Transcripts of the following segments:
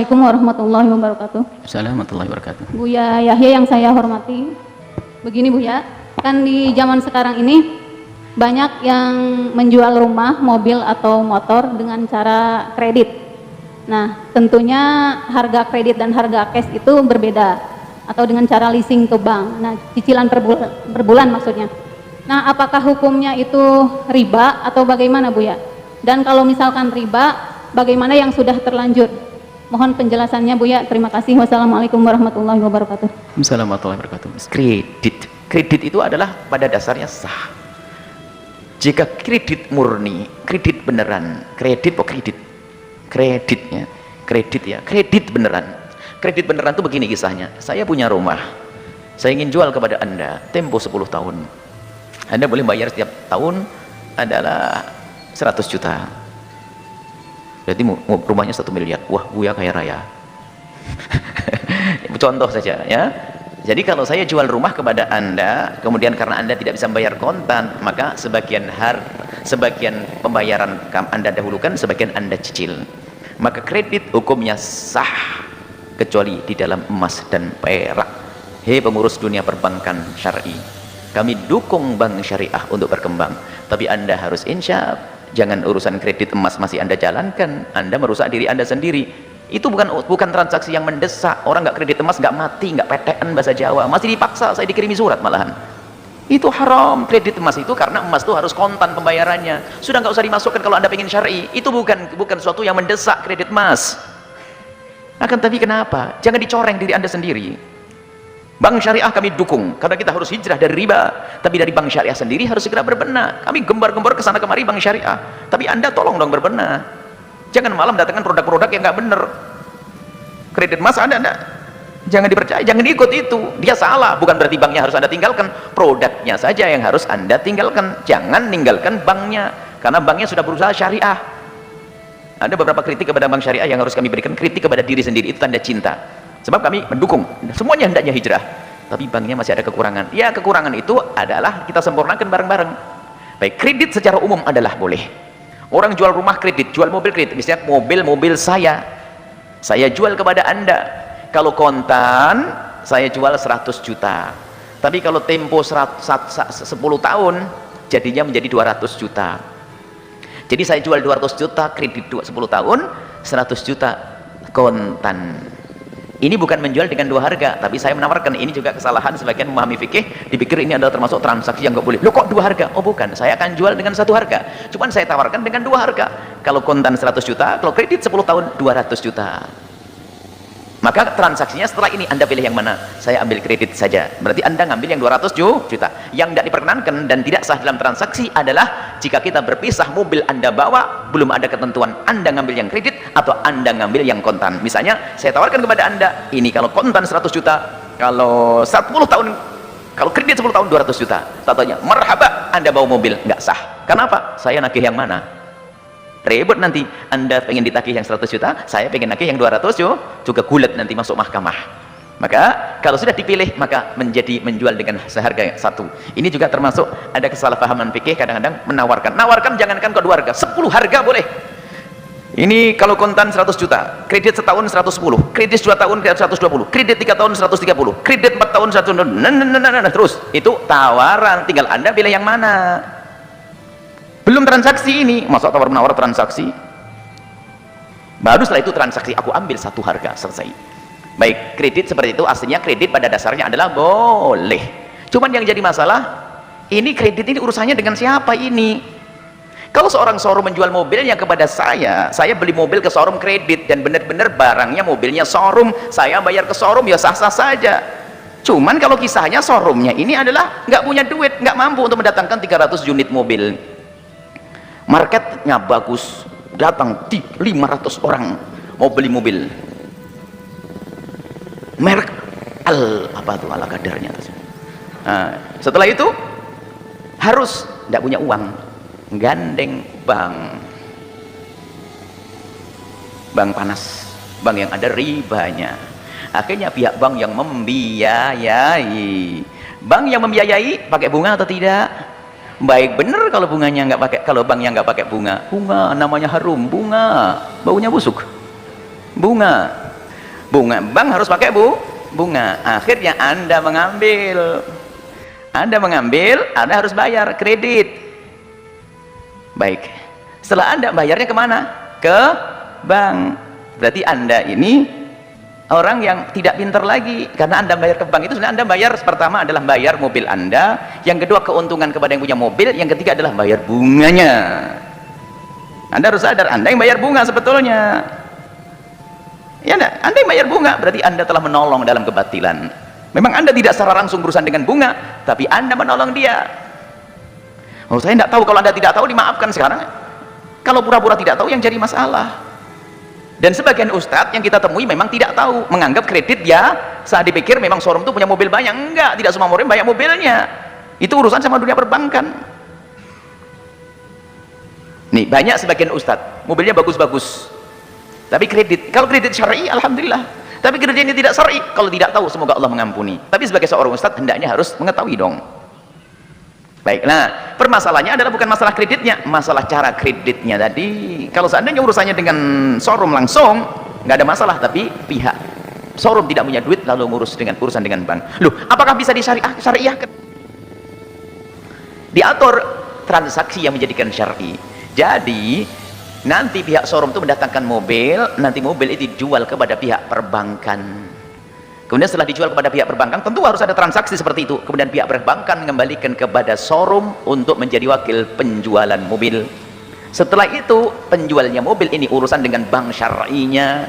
Assalamualaikum warahmatullahi wabarakatuh. Assalamualaikum warahmatullahi wabarakatuh. Buya Yahya yang saya hormati, begini Buya, kan di zaman sekarang ini banyak yang menjual rumah, mobil atau motor dengan cara kredit. Nah, tentunya harga kredit dan harga cash itu berbeda, atau dengan cara leasing ke bank. Nah, cicilan per bulan maksudnya. Nah, apakah hukumnya itu riba atau bagaimana Buya? Dan kalau misalkan riba, bagaimana yang sudah terlanjur? Mohon penjelasannya Buya. Terima kasih. Wassalamualaikum warahmatullahi wabarakatuh. Assalamualaikum warahmatullahi wabarakatuh. Kredit itu adalah pada dasarnya sah. Jika kredit murni, kredit beneran, kredit kreditnya, kredit beneran. Kredit beneran itu begini kisahnya. Saya punya rumah, saya ingin jual kepada Anda tempo 10 tahun. Anda boleh bayar setiap tahun adalah 100 juta. Berarti rumahnya 1 miliar. Wah, Buya kaya raya. Contoh saja ya. Jadi kalau saya jual rumah kepada Anda, kemudian karena Anda tidak bisa membayar kontan, maka sebagian pembayaran Anda dahulukan, sebagian Anda cicil. Maka kredit hukumnya sah kecuali di dalam emas dan perak. Hei pengurus dunia perbankan syar'i, kami dukung bank syariah untuk berkembang, tapi Anda harus insyaf. Jangan urusan kredit emas masih Anda jalankan, Anda merusak diri Anda sendiri. Itu bukan transaksi yang mendesak. Orang nggak kredit emas nggak mati, nggak PTN bahasa Jawa, masih dipaksa, saya dikirimi surat malahan. Itu haram. Kredit emas itu karena emas itu harus kontan pembayarannya. Sudah nggak usah dimasukkan kalau Anda pengen syar'i. Itu bukan sesuatu yang mendesak kredit emas. Akan tapi kenapa? Jangan dicoreng diri Anda sendiri. Bank syariah kami dukung karena kita harus hijrah dari riba, tapi dari bank syariah sendiri harus segera berbenah. Kami gembar-gembar kesana kemari bank syariah, tapi Anda tolong dong berbenah. Jangan malah mendatangkan produk-produk yang nggak bener. Kredit emas Anda jangan dipercaya, jangan ikut itu. Dia salah, bukan berarti banknya harus Anda tinggalkan, produknya saja yang harus Anda tinggalkan. Jangan tinggalkan banknya, karena banknya sudah berusaha syariah. Ada beberapa kritik kepada bank syariah yang harus kami berikan. Kritik kepada diri sendiri itu tanda cinta. Sebab kami mendukung semuanya hendaknya hijrah, tapi banknya masih ada kekurangan. Ya, kekurangan itu adalah kita sempurnakan bareng-bareng. Baik, kredit secara umum adalah boleh. Orang jual rumah kredit, jual mobil kredit. Misalnya mobil saya jual kepada Anda. Kalau kontan saya jual 100 juta, tapi kalau tempo 10 tahun jadinya menjadi 200 juta. Jadi saya jual 200 juta kredit 10 tahun, 100 juta kontan. Ini bukan menjual dengan dua harga, tapi saya menawarkan. Ini juga kesalahan sebagian memahami fikih, dipikir ini adalah termasuk transaksi yang nggak boleh. Loh, kok dua harga? Oh bukan, saya akan jual dengan satu harga, cuman saya tawarkan dengan dua harga. Kalau kontan 100 juta, kalau kredit 10 tahun 200 juta. Maka transaksinya setelah ini Anda pilih yang mana. Saya ambil kredit saja, berarti Anda ngambil yang 200 juta. Yang tidak diperkenankan dan tidak sah dalam transaksi adalah jika kita berpisah, mobil Anda bawa, belum ada ketentuan Anda ngambil yang kredit atau Anda ngambil yang kontan. Misalnya saya tawarkan kepada Anda, ini kalau kontan 100 juta, kalau 10 tahun, kalau kredit 10 tahun 200 juta. Contohnya, marhaba, Anda bawa mobil, nggak sah. Kenapa? Saya nagih yang mana? Ribut nanti. Anda pengen ditagih yang 100 juta, saya pengen nagih yang 200 juga gulat nanti masuk mahkamah. Maka kalau sudah dipilih, maka menjadi menjual dengan seharga satu. Ini juga termasuk ada kesalahpahaman fikih, kadang-kadang nawarkan jangankan ke dua harga, 10 harga boleh. Ini kalau kontan 100 juta, kredit setahun 110, kredit 2 tahun 120, kredit 3 tahun 130, kredit 4 tahun 100, terus itu tawaran, tinggal Anda pilih yang mana. Belum transaksi ini, masa tawar-menawar transaksi. Baru setelah itu transaksi, aku ambil satu harga, selesai. Baik, kredit seperti itu aslinya kredit pada dasarnya adalah boleh. Cuman yang jadi masalah, ini kredit ini urusannya dengan siapa ini? Kalau seorang showroom menjual mobilnya kepada saya beli mobil ke showroom kredit dan benar-benar barangnya mobilnya showroom, saya bayar ke showroom ya sah-sah saja. Cuman kalau kisahnya showroomnya ini adalah nggak punya duit, nggak mampu untuk mendatangkan 300 unit mobil. Marketnya bagus, datang 500 orang mau beli mobil merek ala kadarnya. Nah, setelah itu harus tidak punya uang, gandeng bank panas, bank yang ada ribanya. Akhirnya pihak bank yang membiayai, pakai bunga atau tidak? Baik bener kalau bunganya nggak pakai, kalau banknya nggak pakai bunga namanya harum, bunga baunya busuk, bunga bunga, bank harus pakai bunga. Akhirnya Anda mengambil, Anda harus bayar kredit. Baik, setelah Anda bayarnya kemana? Ke bank. Berarti Anda ini orang yang tidak pintar lagi, karena Anda bayar ke bank itu sebenarnya Anda bayar, pertama adalah bayar mobil Anda, yang kedua keuntungan kepada yang punya mobil, yang ketiga adalah bayar bunganya. Anda harus sadar, Anda yang bayar bunga sebetulnya. Ya enggak? Anda yang bayar bunga, berarti Anda telah menolong dalam kebatilan. Memang Anda tidak secara langsung berurusan dengan bunga, tapi Anda menolong dia. Oh, saya tidak tahu. Kalau Anda tidak tahu, dimaafkan sekarang. Kalau pura-pura tidak tahu yang jadi masalah. Dan sebagian ustadz yang kita temui memang tidak tahu, menganggap kredit ya, saat dipikir memang showroom itu punya mobil banyak. Enggak, tidak semua showroom banyak mobilnya. Itu urusan sama dunia perbankan. Nih, banyak sebagian ustadz mobilnya bagus-bagus, tapi kredit. Kalau kredit syar'i, alhamdulillah. Tapi kreditnya tidak syar'i, kalau tidak tahu, semoga Allah mengampuni. Tapi sebagai seorang ustadz hendaknya harus mengetahui dong. Baik, nah permasalahannya adalah bukan masalah kreditnya, masalah cara kreditnya tadi. Kalau seandainya urusannya dengan showroom langsung, nggak ada masalah. Tapi pihak showroom tidak punya duit, lalu ngurus dengan urusan dengan bank. Loh, apakah bisa disyariahkan? Diatur transaksi yang menjadikan syar'i. Jadi nanti pihak showroom itu mendatangkan mobil, nanti mobil itu dijual kepada pihak perbankan. Kemudian setelah dijual kepada pihak perbankan, tentu harus ada transaksi seperti itu. Kemudian pihak perbankan mengembalikan kepada showroom untuk menjadi wakil penjualan mobil. Setelah itu penjualnya mobil ini urusan dengan bank syar'inya.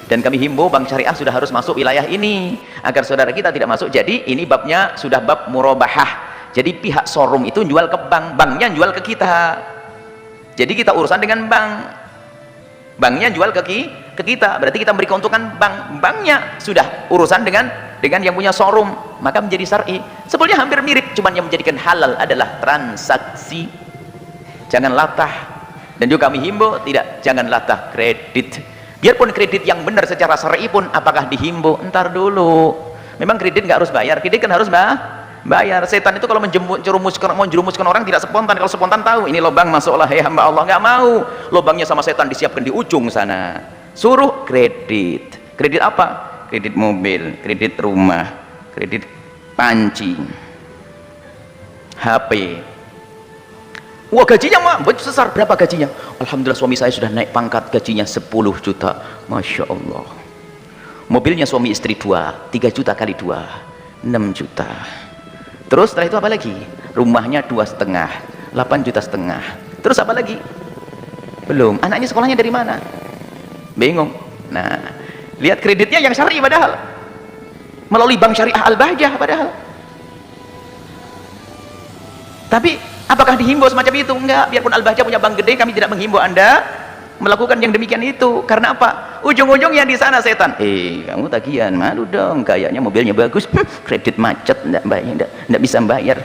Dan kami himbau bank syariah sudah harus masuk wilayah ini, agar saudara kita tidak masuk. Jadi ini babnya sudah bab murabahah. Jadi pihak showroom itu jual ke bank, banknya jual ke kita. Jadi kita urusan dengan bank, banknya jual ke kita, berarti kita memberi keuntungan bank, banknya sudah urusan dengan yang punya showroom, maka menjadi syar'i. Sebetulnya hampir mirip, cuman yang menjadikan halal adalah transaksi. Jangan latah. Dan juga kami himbau, jangan latah kredit. Biarpun kredit yang benar secara syar'i pun, apakah dihimbau? Entar dulu. Memang kredit nggak harus bayar, kredit kan harus bayar. Setan itu kalau menjerumuskan orang tidak spontan. Kalau spontan tahu ini lubang, masuklah ya hamba Allah. Nggak mau, lubangnya sama setan disiapkan di ujung sana. Suruh kredit. Kredit apa? Kredit mobil, kredit rumah, kredit panci, HP. Wah, gajinya mah besar. Berapa gajinya? Alhamdulillah suami saya sudah naik pangkat, gajinya 10 juta. Masya Allah. Mobilnya suami istri 2, 3 juta kali 2, 6 juta. Terus setelah itu apa lagi? Rumahnya 2,5, 8,5 juta. Terus apa lagi? Belum. Anaknya sekolahnya dari mana? Bingung. Nah, lihat kreditnya yang syar'i padahal. Melalui bank syariah Al-Bahjah padahal. Tapi apakah dihimbau semacam itu? Enggak. Biarpun Al-Bahjah punya bank gede, kami tidak menghimbau Anda melakukan yang demikian itu. Karena apa? Ujung-ujungnya di sana setan. Kamu tagihan, malu dong, kayaknya mobilnya bagus, kredit macet, enggak bisa bayar.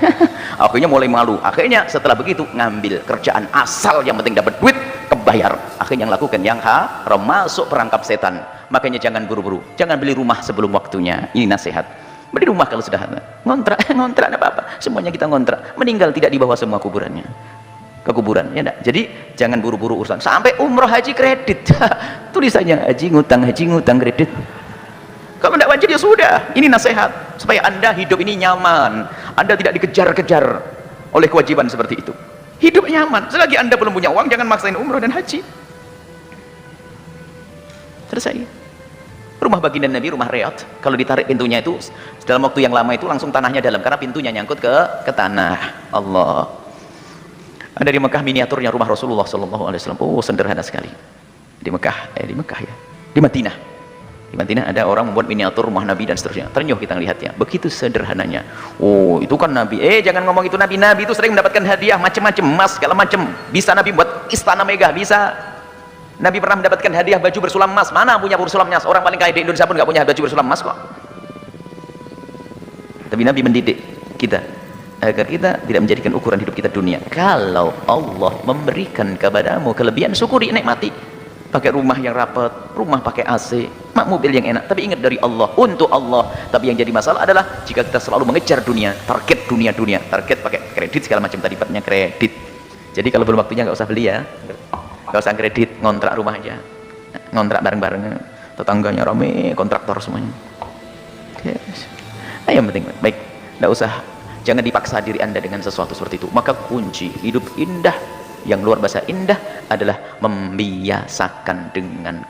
Akhirnya mulai malu. Akhirnya setelah begitu ngambil kerjaan asal, yang penting dapat duit, kebayar. Akhirnya lakukan yang haram, masuk perangkap setan. Makanya jangan buru-buru, jangan beli rumah sebelum waktunya. Ini nasihat. Beli rumah kalau sudah ngontrak enggak apa-apa, semuanya kita ngontrak. Meninggal tidak dibawa semua kuburannya ke kuburan, ya enggak? Jadi jangan buru-buru urusan sampai umroh haji kredit. Tulisannya haji ngutang kredit. Kalau tidak wajib ya sudah. Ini nasihat supaya Anda hidup ini nyaman, Anda tidak dikejar-kejar oleh kewajiban seperti itu. Hidup nyaman. Selagi Anda belum punya uang, jangan maksain umroh dan haji. Selesai. Rumah baginda Nabi, rumah Riyadh, kalau ditarik pintunya itu dalam waktu yang lama itu langsung tanahnya dalam, karena pintunya nyangkut ke tanah. Allah. Ada di Mekah miniaturnya rumah Rasulullah SAW. Oh, sederhana sekali. Di Mekah ya. Di Madinah. Di Madinah ada orang membuat miniatur rumah Nabi dan seterusnya. Ternyuh kita melihatnya. Begitu sederhananya. Oh, itu kan Nabi. Jangan ngomong itu Nabi. Nabi itu sering mendapatkan hadiah macam-macam, emas segala macam. Bisa Nabi buat istana megah, bisa. Nabi pernah mendapatkan hadiah baju bersulam emas. Mana punya bersulam emas? Orang paling kaya di Indonesia pun nggak punya baju bersulam emas kok. Tapi Nabi mendidik kita agar kita tidak menjadikan ukuran hidup kita dunia. Kalau Allah memberikan kepadamu kelebihan, syukuri, nikmati. Pakai rumah yang rapat, rumah pakai AC, mobil yang enak, tapi ingat dari Allah, untuk Allah. Tapi yang jadi masalah adalah jika kita selalu mengejar dunia, target dunia, target pakai kredit segala macam, tadi partnya kredit. Jadi kalau belum waktunya nggak usah beli ya, nggak usah kredit, ngontrak rumah aja, ngontrak bareng-bareng. tetangganya rame, kontraktor semuanya. Yes. Nah, yang penting baik, tidak usah, jangan dipaksa diri Anda dengan sesuatu seperti itu. Maka kunci hidup indah yang luar biasa indah adalah membiasakan dengan